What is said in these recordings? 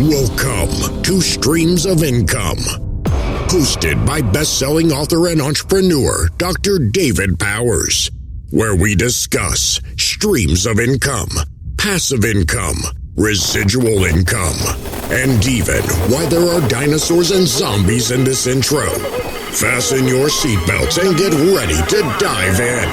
Welcome to Streams of Income, hosted by best-selling author and entrepreneur Dr. David Powers, where we discuss streams of income, passive income, residual income, and even why there are dinosaurs and zombies in this intro. Fasten your seatbelts and get ready to dive in.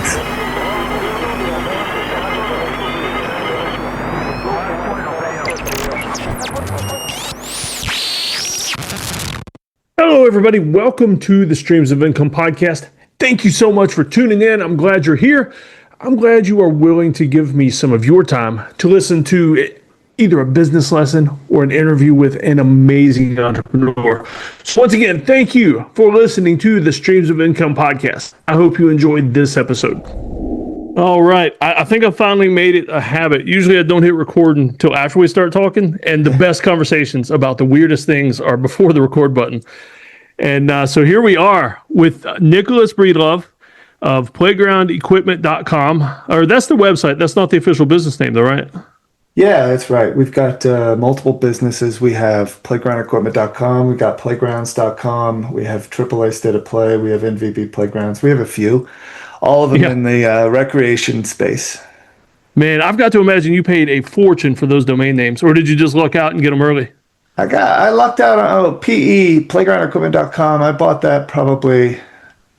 Hello, everybody. Welcome to the Streams of Income podcast. Thank you so much for tuning in. I'm glad you're here. I'm glad you are willing to give me some of your time to listen to either a business lesson or an interview with an amazing entrepreneur. So once again, thank you for listening to the Streams of Income podcast. I hope you enjoyed this episode. All right. I think I finally made it a habit. Usually I don't hit record until after we start talking, and the best conversations about the weirdest things are before the record button. And so here we are with Nic Breedlove of playgroundequipment.com. Or that's the website. That's not the official business name, though, right? Yeah, that's right. We've got multiple businesses. We have playgroundequipment.com. We've got playgrounds.com. We have AAA State of Play. We have NVB Playgrounds. We have a few. All of them in the recreation space. Man, I've got to imagine you paid a fortune for those domain names, or did you just luck out and get them early? I lucked out on playgroundequipment.com. I bought that probably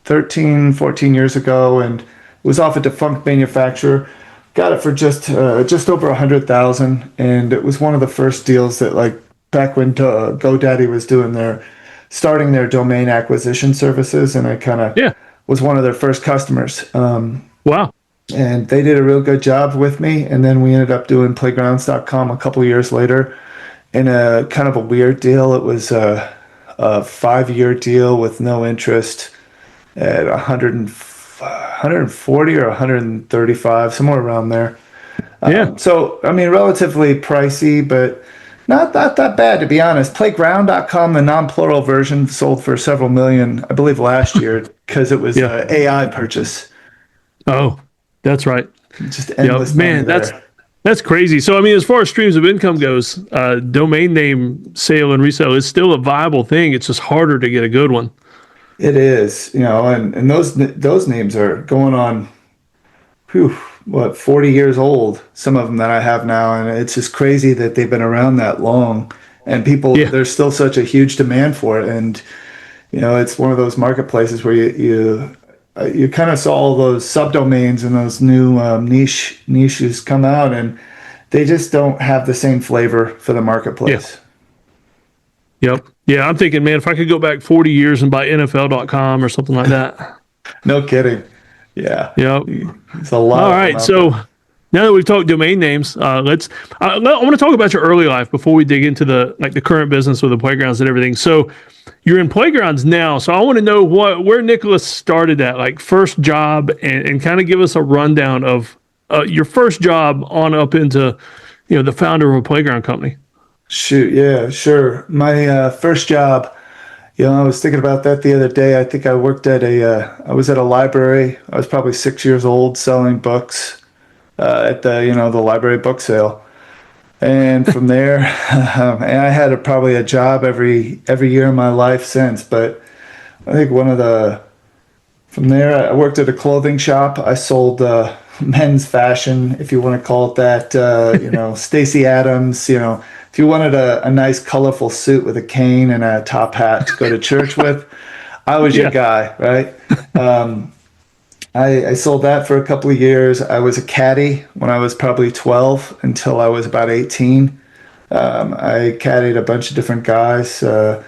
13, 14 years ago, and it was off a defunct manufacturer. Got it for just over $100,000, and it was one of the first deals that, like, back when GoDaddy was starting their domain acquisition services, and I kind of was one of their first customers. Wow. And they did a real good job with me. And then we ended up doing playgrounds.com a couple of years later in a kind of a weird deal. It was a 5-year deal with no interest at 140 or 135, somewhere around there. So, I mean, relatively pricey, but not that bad, to be honest. Playground.com, the non-plural version, sold for several million, I believe, last year because it was an AI purchase. Oh, that's right. Just endless money there. That's crazy. So, I mean, as far as streams of income goes, domain name sale and resale is still a viable thing. It's just harder to get a good one. It is, and those names are going on, 40 years old, some of them that I have now, and it's just crazy that they've been around that long, and there's still such a huge demand for it, and it's one of those marketplaces where you kind of saw all those subdomains and those new niches come out, and they just don't have the same flavor for the marketplace. Yep. Yeah, I'm thinking, man, if I could go back 40 years and buy NFL.com or something like that. No kidding. Yeah. Yep. It's a lot. All right. So now that we've talked domain names, I want to talk about your early life before we dig into the current business with the playgrounds and everything. So you're in playgrounds now. So I want to know where Nicholas started at, like first job, and kind of give us a rundown of your first job on up into, the founder of a playground company. Shoot. Yeah, sure. My first job, I was thinking about that the other day. I think I worked at I was at a library. I was probably 6 years old selling books at the library book sale. And from there, and I had probably a job every year in my life since. But I think from there, I worked at a clothing shop. I sold men's fashion, if you want to call it that, Stacey Adams, if you wanted a nice colorful suit with a cane and a top hat to go to church with, I was your guy, right? I sold that for a couple of years. I was a caddy when I was probably 12 until I was about 18. I caddied a bunch of different guys, ran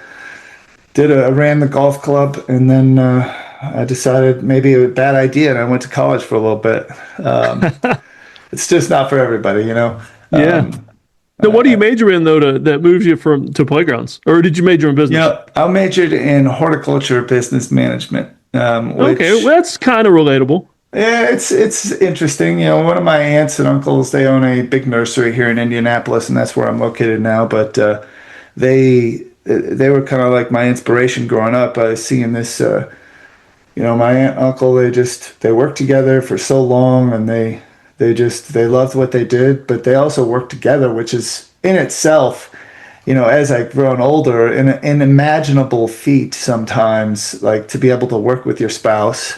the golf club, and then I decided maybe a bad idea, and I went to college for a little bit. It's just not for everybody, So what do you major in, though, that moves you to playgrounds? Or did you major in business? I majored in horticulture business management. Okay, well, that's kind of relatable. Yeah, it's interesting. One of my aunts and uncles, they own a big nursery here in Indianapolis, and that's where I'm located now. But they were kind of like my inspiration growing up. I was seeing this, my aunt and uncle, they worked together for so long, and they loved what they did, but they also worked together, which is in itself as I've grown older, an unimaginable feat sometimes, like to be able to work with your spouse,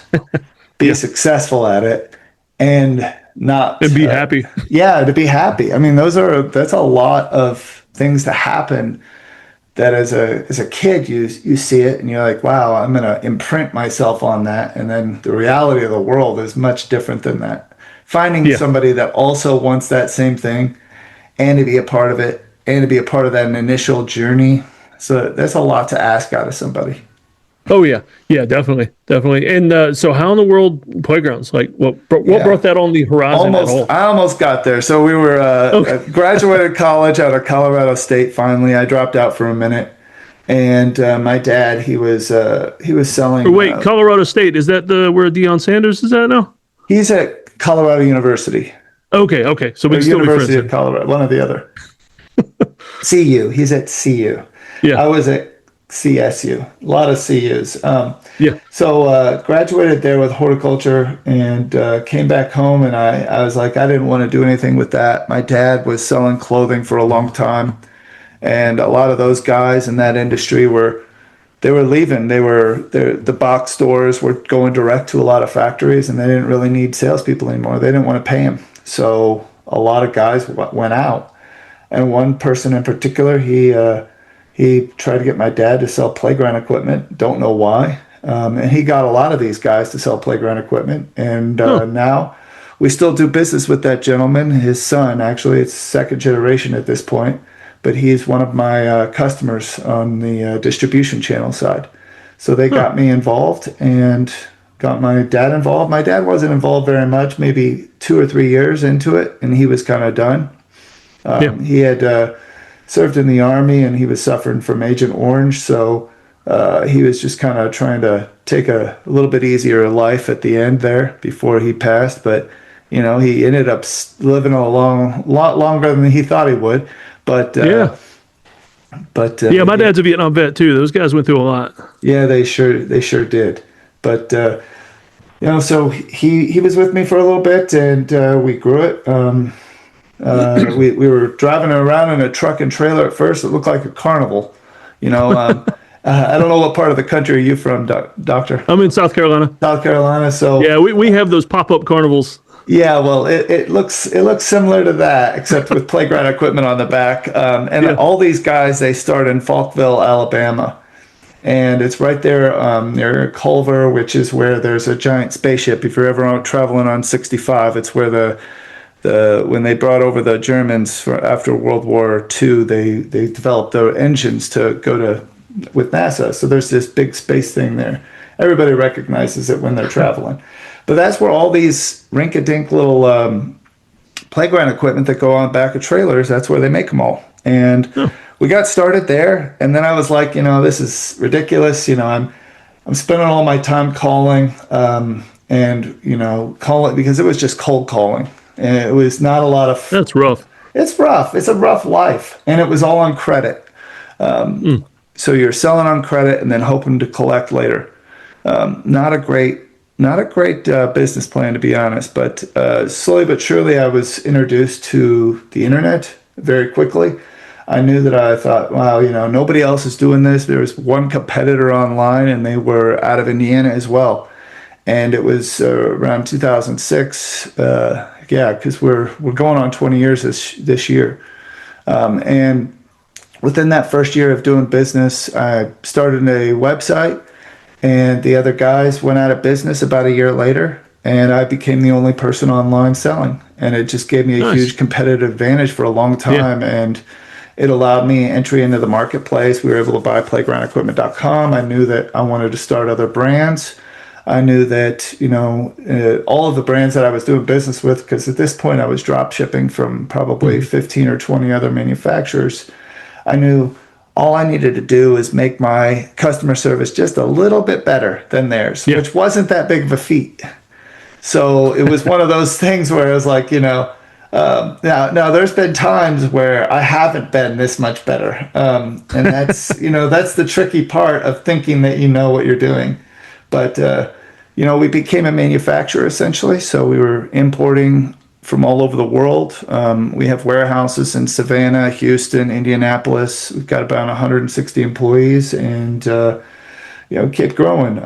be Yeah. successful at it, and not, And be happy. yeah, to be happy. I mean, that's a lot of things to happen that as a kid you see it and you're like, wow, I'm gonna imprint myself on that, and then the reality of the world is much different than that. Finding Yeah. somebody that also wants that same thing and to be a part of it and to be a part of that initial journey, so that's a lot to ask out of somebody. Oh yeah. Yeah, definitely. Definitely. And so how in the world playgrounds? Like what Yeah. brought that on the horizon at all? I almost got there. So we were Okay. graduated college out of Colorado State. Finally, I dropped out for a minute, and my dad, he was Or selling. wait, Colorado State, is that the where Deion Sanders is at now? He's at Colorado University Okay, okay. So we or can still be friends University of then. Colorado, one or the other. CU. He's at CU. Yeah. I was at CSU. A lot of CUs. Yeah. So graduated there with horticulture and came back home, and I was like, I didn't want to do anything with that. My dad was selling clothing for a long time, and a lot of those guys in that industry were leaving. The box stores were going direct to a lot of factories, and they didn't really need salespeople anymore. They didn't want to pay them, so a lot of guys went out. And one person in particular, he tried to get my dad to sell playground equipment. Don't know why. And he got a lot of these guys to sell playground equipment. And Huh. now we still do business with that gentleman. His son, actually, it's second generation at this point, but he's one of my customers on the distribution channel side. So they Huh. got me involved and got my dad involved. My dad wasn't involved very much, maybe 2 or 3 years into it, and he was kind of done. Yeah. He had served in the army and he was suffering from Agent Orange, so he was just kind of trying to take a little bit easier life at the end there before he passed. But he ended up living a lot longer than he thought he would. But Yeah. Yeah, my dad's a Vietnam vet too. Those guys went through a lot. yeah, they sure did. But so he was with me for a little bit, and we grew it. We were driving around in a truck and trailer at first. It looked like a carnival. I don't know what part of the country are you from, Doctor? I'm in South Carolina. South Carolina. So Yeah, we have those pop-up carnivals. yeah, well, it looks similar to that, except with playground equipment on the back. And Yeah. all these guys, they start in Falkville, Alabama, and it's right there near Culver, which is where there's a giant spaceship. If you're ever traveling on 65, it's where when they brought over the Germans after World War II, they developed the engines to go to with NASA. So there's this big space thing there. Everybody recognizes it when they're traveling. But that's where all these rink-a-dink little playground equipment that go on back of trailers, that's where they make them all. And we got started there. And then I was like, this is ridiculous. I'm spending all my time calling and calling because it was just cold calling. And it was not a lot of. That's rough. It's rough. It's a rough life. And it was all on credit. So you're selling on credit and then hoping to collect later. Not a great business plan, to be honest. But slowly but surely, I was introduced to the internet very quickly. I knew that I thought, wow, nobody else is doing this. There was one competitor online, and they were out of Indiana as well. And it was around 2006. Yeah, because we're going on 20 years this year. And within that first year of doing business, I started a website, and the other guys went out of business about a year later, and I became the only person online selling. And it just gave me a huge competitive advantage for a long time. Yeah. And it allowed me entry into the marketplace. We were able to buy playgroundequipment.com. I knew that I wanted to start other brands. I knew that, all of the brands that I was doing business with, because at this point I was drop shipping from probably 15 or 20 other manufacturers. I knew all I needed to do was make my customer service just a little bit better than theirs, which wasn't that big of a feat. So it was one of those things where I was like, now there's been times where I haven't been this much better. And that's, that's the tricky part of thinking that you know what you're doing. But, we became a manufacturer essentially. So we were importing from all over the world. We have warehouses in Savannah, Houston, Indianapolis. We've got about 160 employees, and keep growing.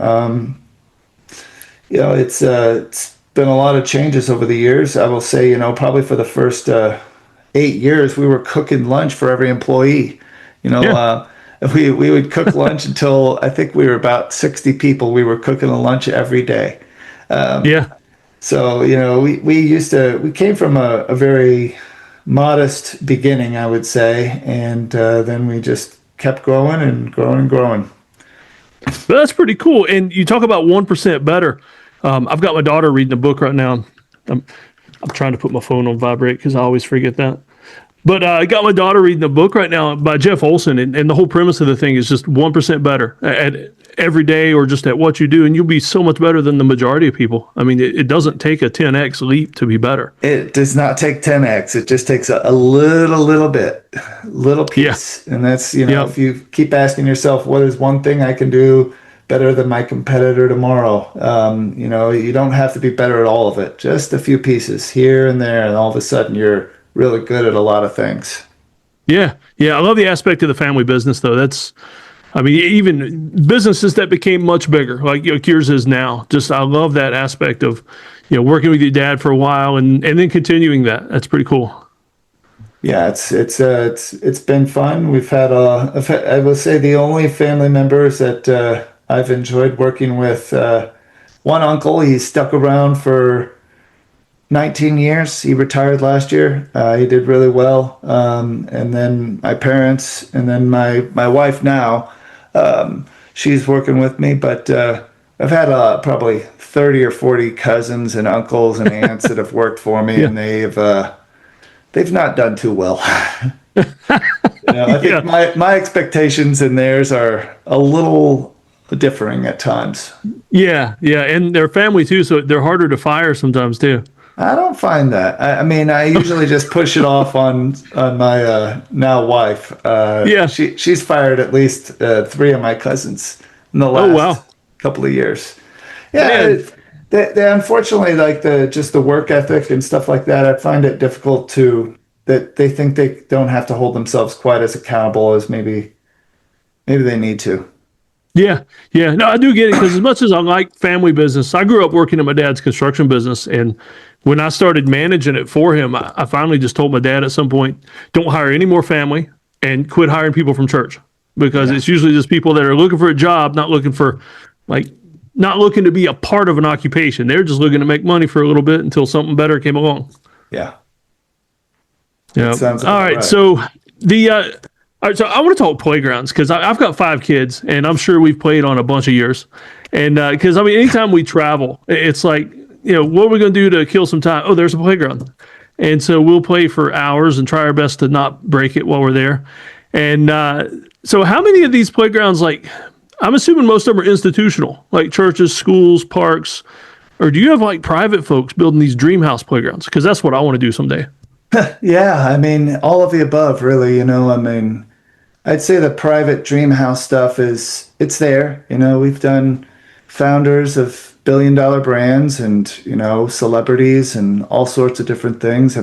It's been a lot of changes over the years. I will say, probably for the first 8 years, we were cooking lunch for every employee. Yeah. We would cook lunch until I think we were about 60 people. We were cooking a lunch every day. Yeah. So, we came from a very modest beginning, I would say, and then we just kept growing and growing and growing. But that's pretty cool. And you talk about 1% better. I've got my daughter reading a book right now. I'm trying to put my phone on vibrate because I always forget that. But I got my daughter reading a book right now by Jeff Olson, and the whole premise of the thing is just 1% better at every day or just at what you do, and you'll be so much better than the majority of people. I mean, it doesn't take a 10x leap to be better. It does not take 10x. It just takes a little piece. Yeah. And that's, if you keep asking yourself, what is one thing I can do better than my competitor tomorrow? You don't have to be better at all of it. Just a few pieces here and there, and all of a sudden you're really good at a lot of things. Yeah. I love the aspect of the family business, though. Even businesses that became much bigger, like yours is now. I love that aspect of, working with your dad for a while and then continuing that. That's pretty cool. Yeah, it's been fun. We've had I will say the only family members that I've enjoyed working with. One uncle, he stuck around for 19 years. He retired last year. He did really well. And then my parents, and then my wife now, she's working with me. But I've had probably 30 or 40 cousins and uncles and aunts that have worked for me, and they've not done too well. I think my expectations and theirs are a little differing at times. Yeah, and they're family too, so they're harder to fire sometimes too. I don't find that. I usually just push it off on my now wife. She's fired at least 3 of my cousins in the last couple of years. Yeah, they unfortunately, like the work ethic and stuff like that. I find it difficult that they think they don't have to hold themselves quite as accountable as maybe they need to. Yeah. No, I do get it, because as much as I like family business, I grew up working at my dad's construction business, and when I started managing it for him, I finally just told my dad at some point, don't hire any more family and quit hiring people from church, because it's usually just people that are looking for a job, not looking to be a part of an occupation. They're just looking to make money for a little bit until something better came along. Yeah. Yeah. All right. So all right, so I want to talk playgrounds, because I've got 5 kids, and I'm sure we've played on a bunch of yours. And because anytime we travel, it's like, what are we going to do to kill some time? Oh, there's a playground. And so we'll play for hours and try our best to not break it while we're there. And so how many of these playgrounds, I'm assuming most of them are institutional, like churches, schools, parks, or do you have private folks building these dream house playgrounds? Because that's what I want to do someday. Yeah, all of the above, really. I'd say the private dream house stuff it's there. We've done founders of billion-dollar brands and, celebrities and all sorts of different things.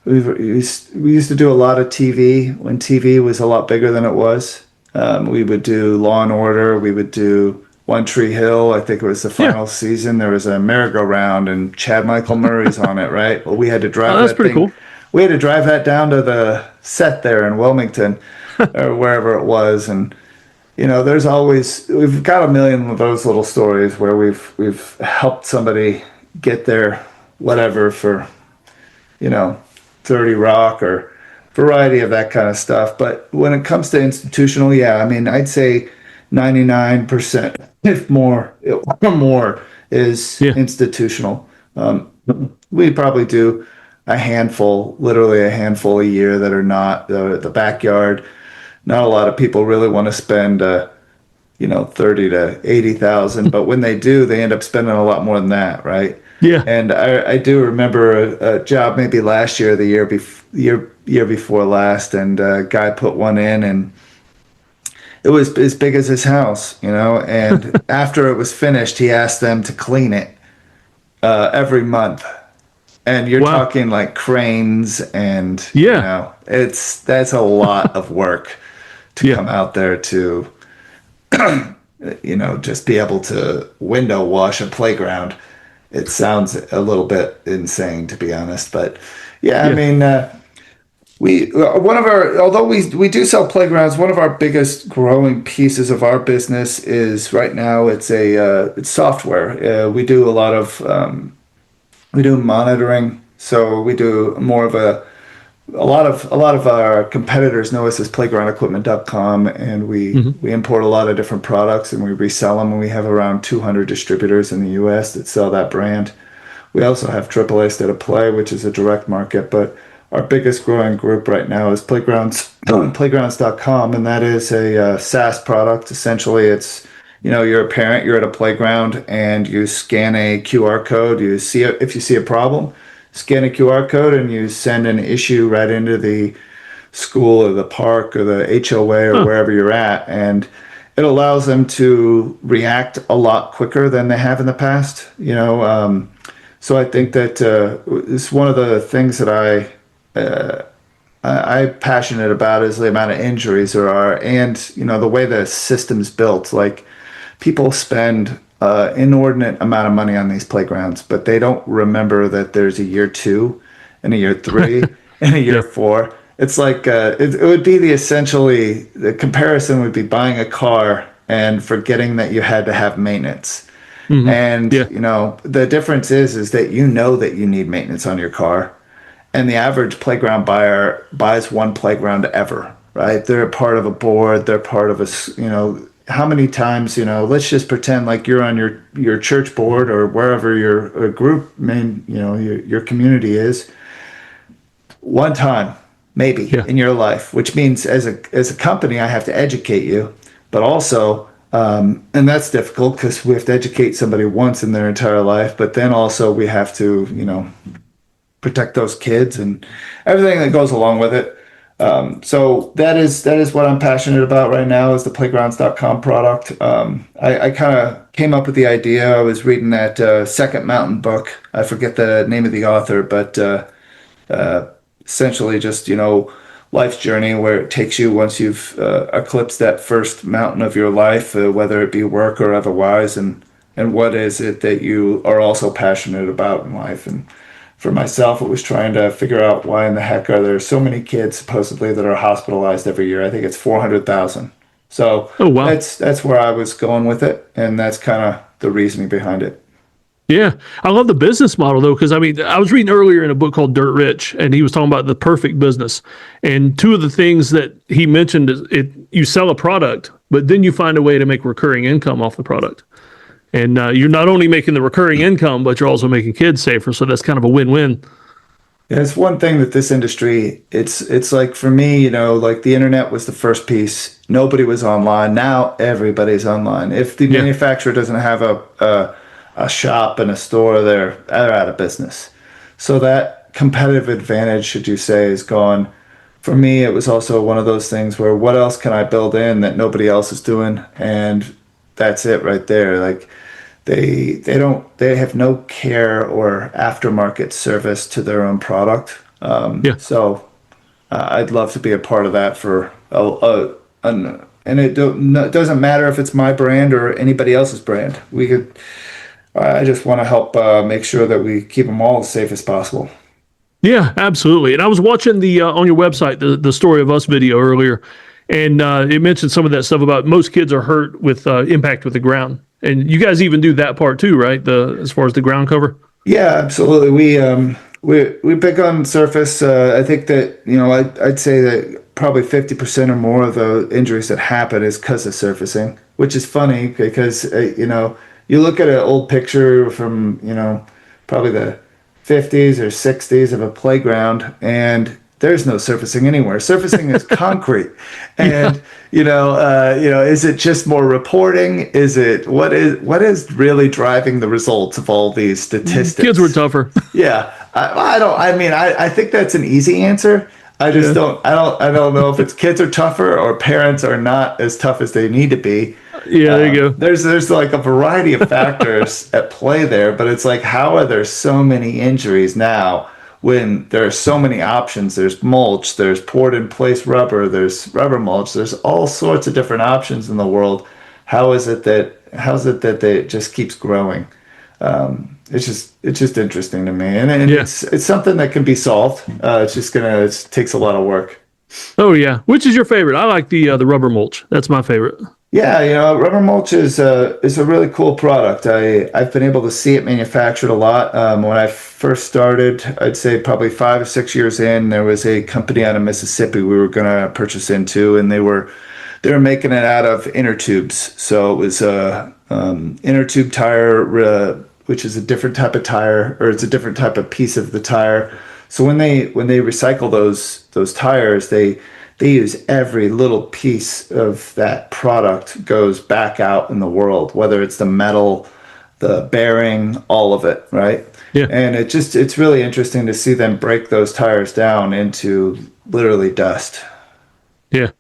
We used to do a lot of TV when TV was a lot bigger than it was. We would do Law and Order. We would do One Tree Hill. I think it was the final season. There was a merry-go-round, and Chad Michael Murray's on it, right? Well, we had to drive that's pretty cool. We had to drive that down to the set there in Wilmington or wherever it was. And, we've got a million of those little stories where we've helped somebody get their whatever for, 30 Rock or variety of that kind of stuff. But when it comes to institutional, I'd say 99%, if more is institutional. We probably do literally a handful a year that are not the backyard. Not a lot of people really want to spend, 30 to 80,000, but when they do, they end up spending a lot more than that, right? Yeah. And I do remember a job maybe last year, the year before last, and a guy put one in, and it was as big as his house, and after it was finished, he asked them to clean it every month. And you're Wow. talking like cranes and, Yeah. that's a lot of work to Yeah. come out there to, just be able to window wash a playground. It sounds a little bit insane, to be honest. But yeah, I Yeah. mean, one of our, although we do sell playgrounds, one of our biggest growing pieces of our business is right now it's software. We do a lot of we do monitoring, so we do more of a lot of our competitors know us as playgroundequipment.com, and Hmm. we import a lot of different products and we resell them, and we have around 200 distributors in the US that sell that brand. We also have AAA State of Play, which is a direct market, but our biggest growing group right now is playgrounds.com, and that is a SaaS product. Essentially, it's you're a parent, you're at a playground, and you scan a QR code. If you see a problem, scan a QR code, and you send an issue right into the school or the park or the HOA or Huh. wherever you're at, and it allows them to react a lot quicker than they have in the past. So I think that it's one of the things that I'm passionate about is the amount of injuries there are, and the way the system's built. Like, people spend inordinate amount of money on these playgrounds, but they don't remember that there's a year two, and a year three, and a year Yeah. four. It's like it would be the comparison would be buying a car and forgetting that you had to have maintenance. Hmm. And Yeah. the difference is that that you need maintenance on your car, and the average playground buyer buys one playground ever, right? They're part of a board, they're part of how many times, let's just pretend like you're on your church board or wherever your group main, your community is. One time, maybe Yeah. in your life, which means as a company, I have to educate you, but also, and that's difficult because we have to educate somebody once in their entire life, but then also we have to, protect those kids and everything that goes along with it. So that is what I'm passionate about right now is the playgrounds.com product. I kind of came up with the idea. I was reading that Second Mountain book. I forget the name of the author, but essentially just life's journey, where it takes you once you've eclipsed that first mountain of your life, whether it be work or otherwise, and what is it that you are also passionate about in life. And for myself, it was trying to figure out why in the heck are there so many kids supposedly that are hospitalized every year. I think it's 400,000. So Oh, wow. that's where I was going with it, and that's kind of the reasoning behind it. Yeah, I love the business model though, because I mean, I was reading earlier in a book called Dirt Rich, and he was talking about the perfect business. And two of the things that he mentioned is you sell a product, but then you find a way to make recurring income off the product. And you're not only making the recurring income, but you're also making kids safer. So that's kind of a win-win. Yeah, it's one thing that this industry, it's like for me, like the internet was the first piece. Nobody was online. Now everybody's online. If the Yeah, manufacturer doesn't have a shop and a store, they're out of business. So that competitive advantage, should you say, is gone. For me, it was also one of those things where what else can I build in that nobody else is doing? And that's it right there. Like, they have no care or aftermarket service to their own product. yeah. So I'd love to be a part of that for and it no, it doesn't matter if it's my brand or anybody else's brand. I just want to help make sure that we keep them all as safe as possible. Yeah, absolutely. And I was watching the on your website the story of us video earlier, and it mentioned some of that stuff about most kids are hurt with impact with the ground, and you guys even do that part too, right? The as far as the ground cover. Yeah, absolutely. We pick on surface. I think that I'd say that probably 50% or more of the injuries that happen is because of surfacing, which is funny because you look at an old picture from probably the 50s or 60s of a playground, and there's no surfacing anywhere. Surfacing is concrete, Yeah, and is it just more reporting? Is it what is really driving the results of all these kids were statistics? tougher. Yeah, I don't. I mean, I think that's an easy answer. I just don't know if it's kids are tougher or parents are not as tough as they need to be. Yeah, there you go. There's like a variety of factors at play there, but it's like, how are there so many injuries now when there are so many options? There's mulch, there's poured in place rubber, there's rubber mulch, there's all sorts of different options in the world. How's it that it just keeps growing? It's just interesting to me, and it's something that can be solved. It takes a lot of work. Oh yeah, which is your favorite? I like the rubber mulch. That's my favorite. Yeah, rubber mulch is a really cool product. I've been able to see it manufactured a lot. When I first started, I'd say probably 5 or 6 years in, there was a company out of Mississippi we were going to purchase into, and they were making it out of inner tubes. So it was a inner tube tire, which is a different type of tire, or it's a different type of piece of the tire. So when they recycle those tires, they use every little piece of that product goes back out in the world, whether it's the metal, the bearing, all of it, right? Yeah. And it's really interesting to see them break those tires down into literally dust. Yeah.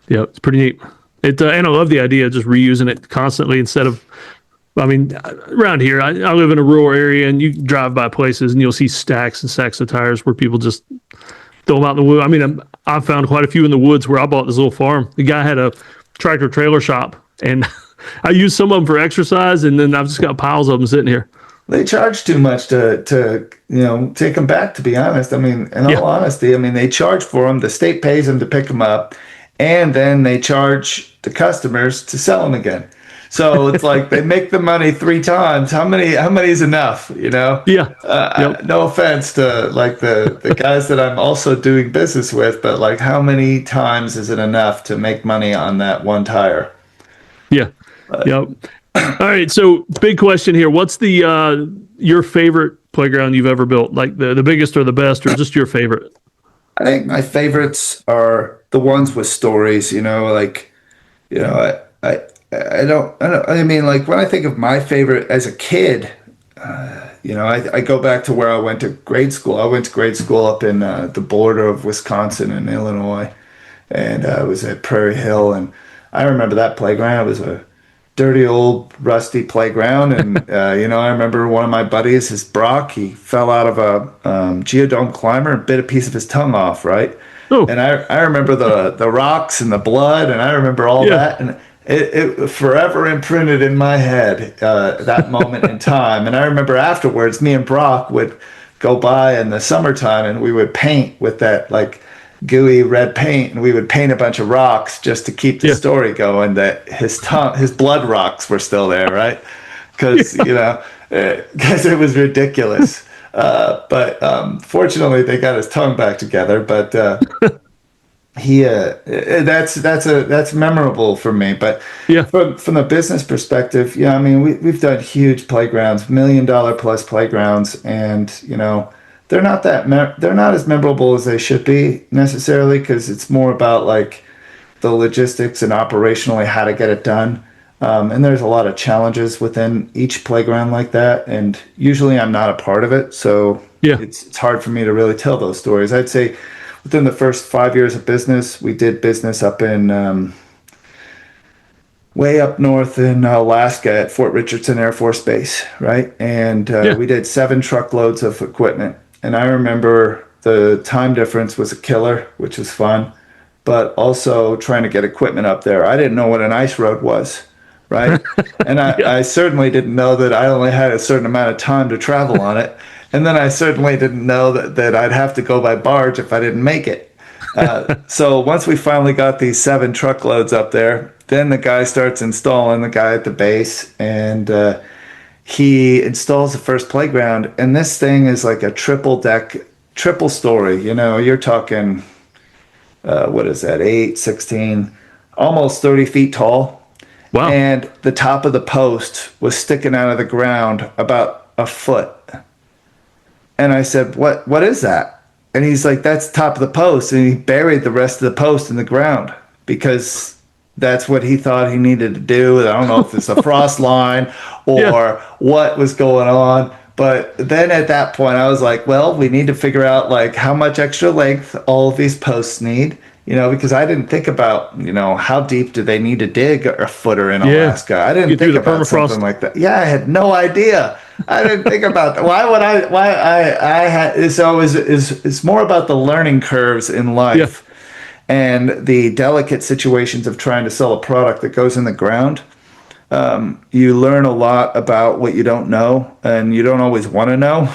Yeah, it's pretty neat. And I love the idea of just reusing it constantly instead of, I mean, around here, I live in a rural area, and you drive by places and you'll see stacks and stacks of tires where people just throw them out in the woods. I mean, I've found quite a few in the woods where I bought this little farm. The guy had a tractor trailer shop, and I used some of them for exercise, and then I've just got piles of them sitting here. They charge too much to take them back, to be honest. I mean, in all honesty, they charge for them. The state pays them to pick them up, and then they charge the customers to sell them again. So it's like they make the money 3 times. How many is enough, Yeah. No offense to like the guys that I'm also doing business with, but like, how many times is it enough to make money on that one tire? Yeah. Yep. All right. So big question here. What's the your favorite playground you've ever built? Like the biggest or the best, or just your favorite? I think my favorites are the ones with stories, like when I think of my favorite as a kid, I go back to where I went to grade school. I went to grade school up in the border of Wisconsin and Illinois, and I was at Prairie Hill, and I remember that playground. It was a dirty old rusty playground, and I remember one of my buddies, his Brock, he fell out of a geodome climber and bit a piece of his tongue off, right? Oh. And I remember the rocks and the blood, and I remember all that, and it forever imprinted in my head, that moment in time. And I remember afterwards, me and Brock would go by in the summertime, and we would paint with that like gooey red paint, and we would paint a bunch of rocks just to keep the story going that his blood rocks were still there, right? Because because it was ridiculous. But fortunately, they got his tongue back together. But that's memorable for me. But from the business perspective, we've done huge playgrounds, $1 million plus playgrounds, and they're not they're not as memorable as they should be necessarily, because it's more about like the logistics and operationally how to get it done. And there's a lot of challenges within each playground like that, and usually I'm not a part of it, so it's hard for me to really tell those stories. I'd say within the first 5 years of business, we did business up in way up north in Alaska at Fort Richardson Air Force Base, right? And we did 7 truckloads of equipment. And I remember the time difference was a killer, which was fun, but also trying to get equipment up there. I didn't know what an ice road was, right? And I certainly didn't know that I only had a certain amount of time to travel on it. And then I certainly didn't know that I'd have to go by barge if I didn't make it. So once we finally got these 7 truckloads up there, then the guy starts installing, the guy at the base, and he installs the first playground. And this thing is like a triple story. You're talking, what is that, 8, 16, almost 30 feet tall. Wow. And the top of the post was sticking out of the ground about a foot. And I said, what is that? And he's like, that's the top of the post. And he buried the rest of the post in the ground because that's what he thought he needed to do. I don't know if it's a frost line or what was going on, But then at that point, I was like, well, we need to figure out like how much extra length all of these posts need, because I didn't think about, how deep do they need to dig a footer in Yeah. Alaska. I didn't Get through think the about something permafrost. like that. Yeah, I had no idea. I didn't think about that. I had, so it's more about the learning curves in Yeah. life and the delicate situations of trying to sell a product that goes in the ground. You learn a lot about what you don't know, and you don't always want to know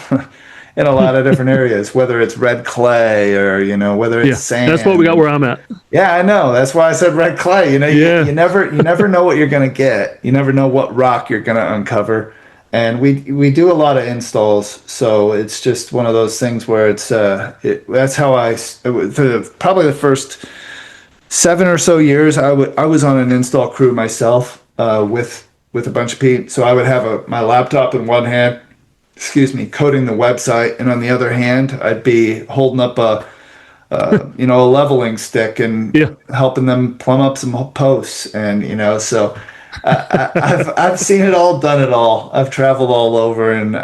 in a lot of different areas, whether it's red clay or, whether it's Yeah. That's what we got sand. where I'm at. Yeah, I know. That's why I said red clay. Yeah. You never know what you're going to get. You never know what rock you're going to uncover. And we do a lot of installs, so it's just one of those things where that's how probably the first 7 or so years I was on an install crew myself, with a bunch of people. So I would have my laptop in one hand, coding the website, and on the other hand, I'd be holding up a leveling stick and Yeah. helping them plumb up some posts. And so I've seen it all, done it all. I've traveled all over, and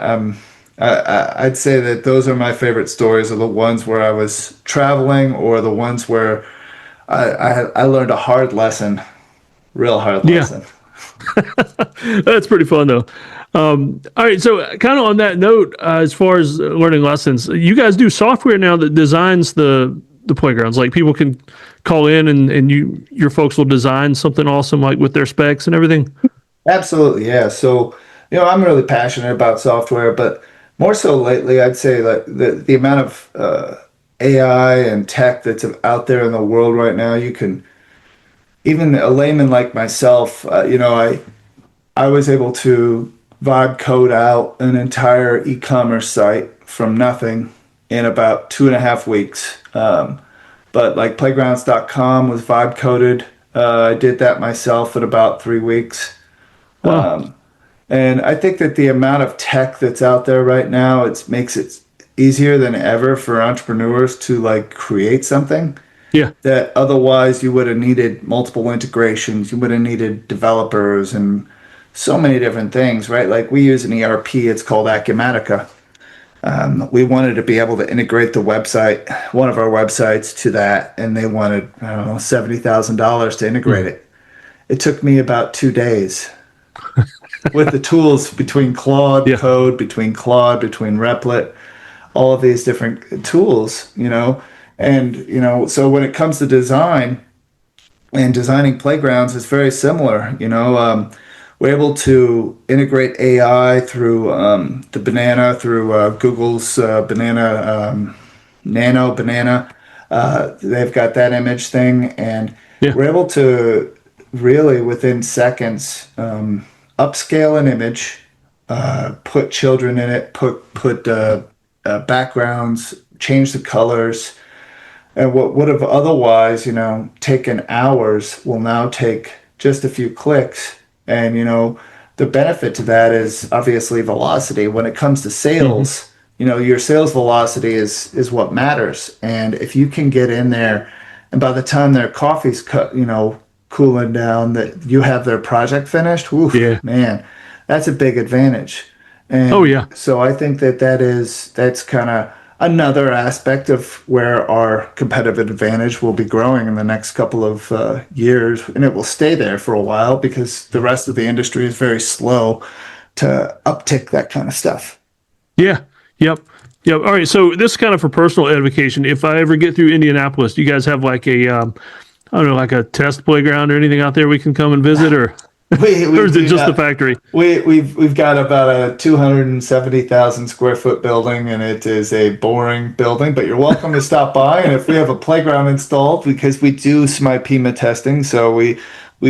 I'd say that those are my favorite stories, are the ones where I was traveling, or the ones where I learned a hard lesson, real hard Yeah. lesson. That's pretty fun though. All right, so kind of on that note, as far as learning lessons, you guys do software now that designs the playgrounds. Like people can call in and your folks will design something awesome, like with their specs and everything. Absolutely, yeah. So, I'm really passionate about software, but more so lately, I'd say that the amount of AI and tech that's out there in the world right now, you can, even a layman like myself, I was able to vibe code out an entire e-commerce site from nothing in about 2.5 weeks. But like playgrounds.com was vibe coded. I did that myself in about 3 weeks. Wow. And I think that the amount of tech that's out there right now, it makes it easier than ever for entrepreneurs to like create something Yeah. that otherwise you would have needed multiple integrations. You would have needed developers and so many different things, right? Like we use an ERP, it's called Acumatica. We wanted to be able to integrate one of our websites to that, and they wanted, I don't know, $70,000 to integrate it. It took me about 2 days with the tools between Claude Yeah. Code, between Replit, all of these different tools, And, so when it comes to design and designing playgrounds, it's very similar. We're able to integrate AI through the Banana, through Google's Nano Banana. They've got that image thing, and Yeah. we're able to really within seconds upscale an image, put children in it, put backgrounds, change the colors. And what would have otherwise, taken hours will now take just a few clicks. And, the benefit to that is obviously velocity. When it comes to sales, your sales velocity is what matters. And if you can get in there, and by the time their coffee's cooling down, that you have their project finished, oof, Yeah. man, that's a big advantage. And Oh, yeah. so I think that's kind of another aspect of where our competitive advantage will be growing in the next couple of years, and it will stay there for a while because the rest of the industry is very slow to uptick that kind of stuff. Yeah. Yep. Yep. All right. So this is kind of for personal edification. If I ever get through Indianapolis, do you guys have like I don't know, like a test playground or anything out there we can come and visit, or or is it just the factory? We've got about a 270,000 square foot building, and it is a boring building, but you're welcome to stop by. And if we have a playground installed, because we do some IPMA testing, so we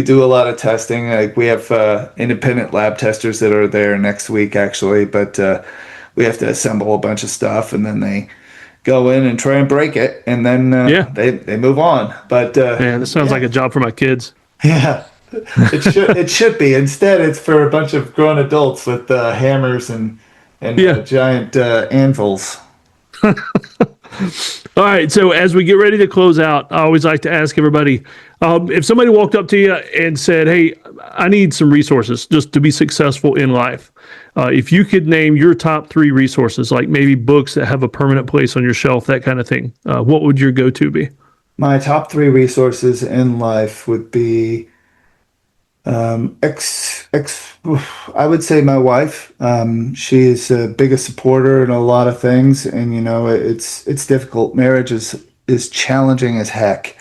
do a lot of testing. Like we have independent lab testers that are there next week actually, but we have to assemble a bunch of stuff, and then they go in and try and break it, and then they move on. But Man, this sounds like a job for my kids. yeah. It should be. Instead, it's for a bunch of grown adults with hammers and giant anvils. All right. So as we get ready to close out, I always like to ask everybody, if somebody walked up to you and said, "Hey, I need some resources just to be successful in life. If you could name your top 3 resources, like maybe books that have a permanent place on your shelf, that kind of thing, what would your go-to be? My top 3 resources in life would be I would say my wife. She is the biggest supporter in a lot of things, and it's difficult. Marriage is challenging as heck,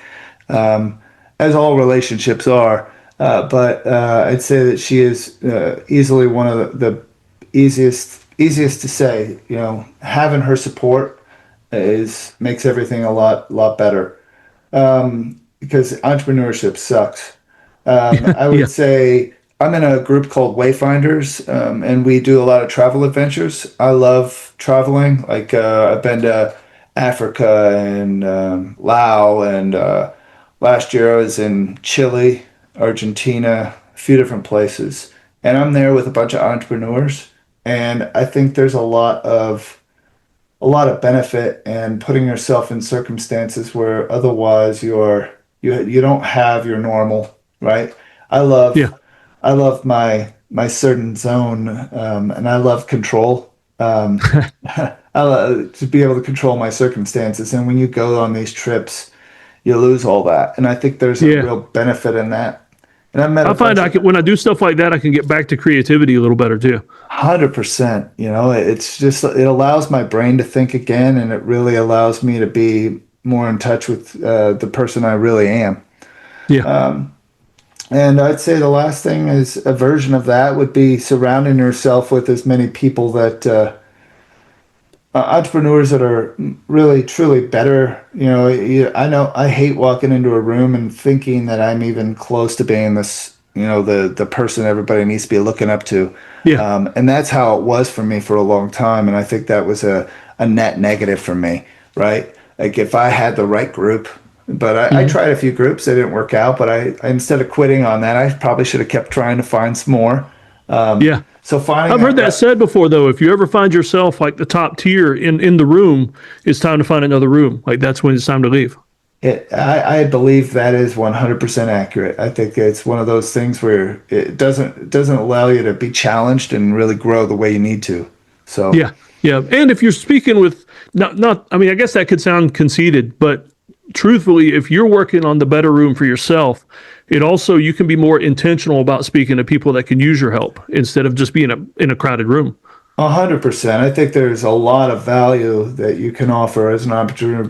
as all relationships are. But I'd say that she is easily one of the easiest to say. Having her support makes everything a lot better. Because entrepreneurship sucks. I Yeah. would say I'm in a group called Wayfinders, and we do a lot of travel adventures. I love traveling. Like I've been to Africa and Laos, and last year I was in Chile, Argentina, a few different places. And I'm there with a bunch of entrepreneurs, and I think there's a lot of benefit and putting yourself in circumstances where otherwise you don't have your normal, right? I Yeah. love I love my certain zone, and I love control. I love to be able to control my circumstances, and when you go on these trips, you lose all that, and I think there's a Yeah. real benefit in that. And I've met a I find bunch I of can, when I do stuff like that, I can get back to creativity a little better too. 100%. It's just it allows my brain to think again, and it really allows me to be more in touch with the person I really am. Yeah. And I'd say the last thing is a version of that would be surrounding yourself with as many people that entrepreneurs that are really truly better. I know I hate walking into a room and thinking that I'm even close to being this, the person everybody needs to be looking up to. Yeah. And that's how it was for me for a long time. And I think that was a net negative for me, right? Like if I had the right group, but I tried a few groups, they didn't work out. But I instead of quitting on that, I probably should have kept trying to find some more. Yeah. So finding I've heard that said before, though. If you ever find yourself like the top tier in the room, it's time to find another room. Like that's when it's time to leave. I believe that is 100% accurate. I think it's one of those things where it doesn't allow you to be challenged and really grow the way you need to. So Yeah. Yeah. And if you're speaking with not, I mean, I guess that could sound conceited, but truthfully, if you're working on the better room for yourself, it also, you can be more intentional about speaking to people that can use your help instead of just being in a crowded room. 100%. I think there's a lot of value that you can offer as an entrepreneur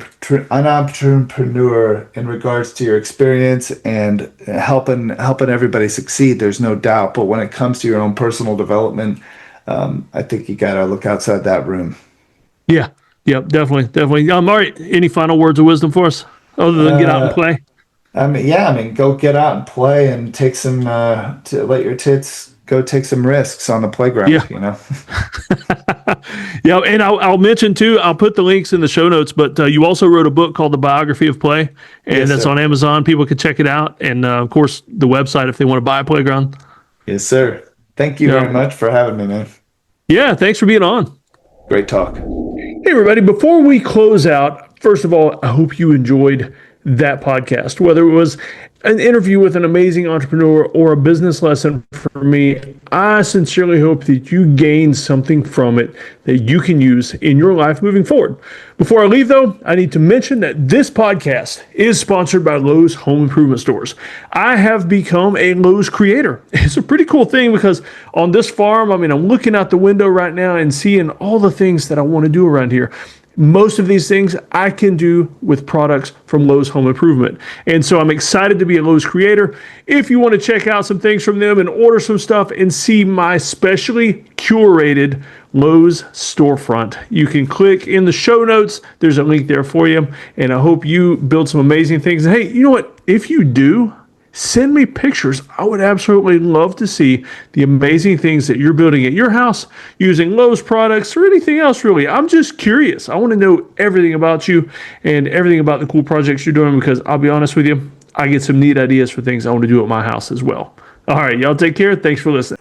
in regards to your experience and helping everybody succeed. There's no doubt. But when it comes to your own personal development, I think you got to look outside that room. Yeah. Yep. Definitely. Definitely. All right. Any final words of wisdom for us other than get out and play? Go get out and play and take some, to let your tits go take some risks on the playground, Yeah. Yeah, and I'll mention too, I'll put the links in the show notes, but you also wrote a book called The Biography of Play, and Yes, that's sir. on Amazon. People can check it out. And of course, the website if they want to buy a playground. Yes, sir. Thank you Yeah. very much for having me, man. Yeah, thanks for being on. Great talk. Hey, everybody, before we close out, first of all, I hope you enjoyed that podcast, whether it was an interview with an amazing entrepreneur or a business lesson for me. I sincerely hope that you gain something from it that you can use in your life moving forward. Before I leave, though, I need to mention that this podcast is sponsored by Lowe's Home Improvement Stores. I have become a Lowe's creator. It's a pretty cool thing because on this farm, I'm looking out the window right now and seeing all the things that I want to do around here. Most of these things I can do with products from Lowe's Home Improvement. And so I'm excited to be a Lowe's creator. If you want to check out some things from them and order some stuff and see my specially curated Lowe's storefront, you can click in the show notes. There's a link there for you. And I hope you build some amazing things. And hey, you know what? If you do, send me pictures. I would absolutely love to see the amazing things that you're building at your house using Lowe's products or anything else, really. I'm just curious. I want to know everything about you and everything about the cool projects you're doing because I'll be honest with you, I get some neat ideas for things I want to do at my house as well. All right, y'all take care. Thanks for listening.